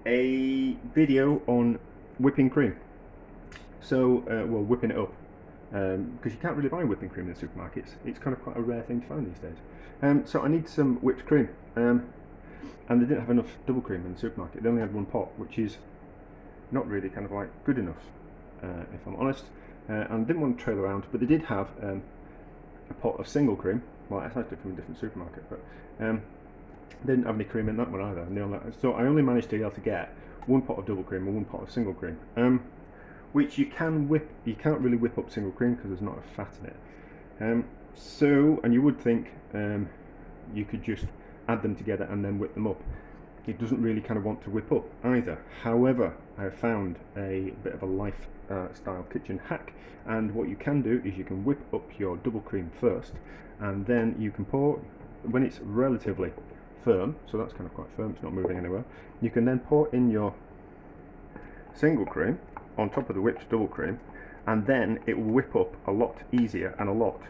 a video on whipping cream. So, well, whipping it up, because you can't really buy whipping cream in the supermarkets. It's kind of quite a rare thing to find these days. So I need some whipped cream, and they didn't have enough double cream in the supermarket. They only had one pot, which is not really kind of like good enough, if I'm honest. And didn't want to trail around, but they did have a pot of single cream. Well, it's actually from a different supermarket, but they didn't have any cream in that one either. So I only managed to be able to get one pot of double cream and one pot of single cream, which you can whip. You can't really whip up single cream because there's not a fat in it. And you would think you could just add them together and then whip them up. It doesn't really kind of want to whip up either. However, I have found a bit of a lifestyle kitchen hack, and what you can do is you can whip up your double cream first, and then you can pour when it's relatively firm. So that's kind of quite firm; it's not moving anywhere. You can then pour in your single cream on top of the whipped double cream, and then it will whip up a lot easier and a lot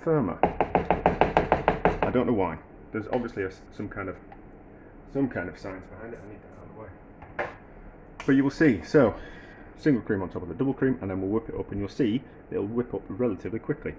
firmer. I don't know why. There's obviously some kind of science behind it. I need that out of the way. But you will see. So, single cream on top of the double cream, and then we'll whip it up, and you'll see it'll whip up relatively quickly.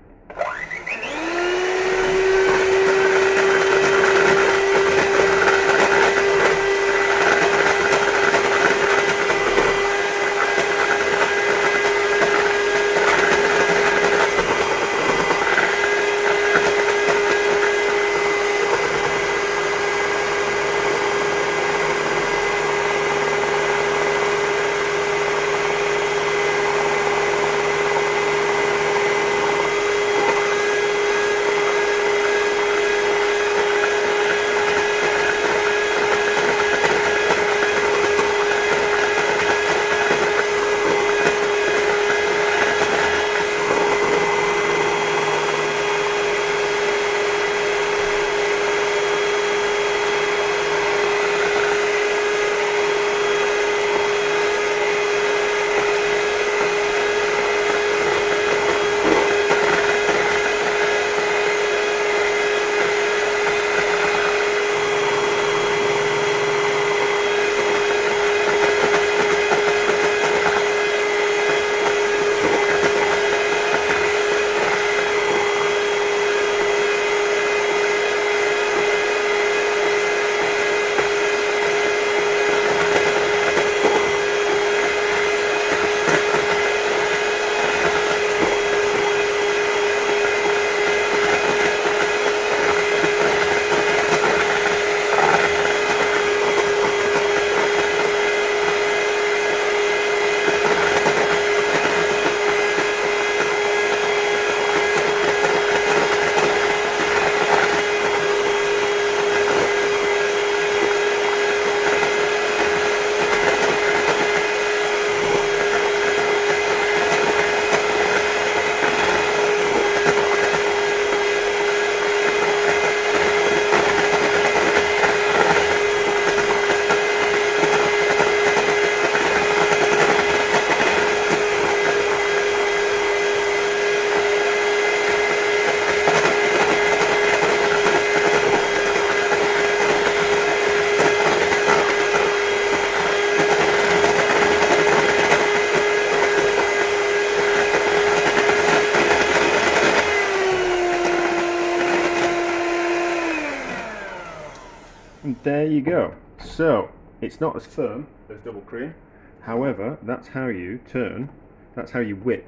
And there you go. So it's not as firm as double cream. However, that's how you whip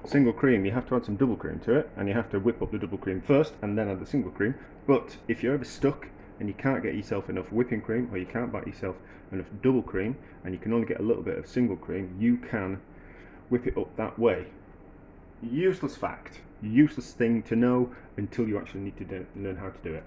single cream. You have to add some double cream to it, and you have to whip up the double cream first and then add the single cream. But if you're ever stuck and you can't get yourself enough whipping cream, or you can't buy yourself enough double cream, and you can only get a little bit of single cream, you can whip it up that way. Useless fact, useless thing to know until you actually need to learn how to do it.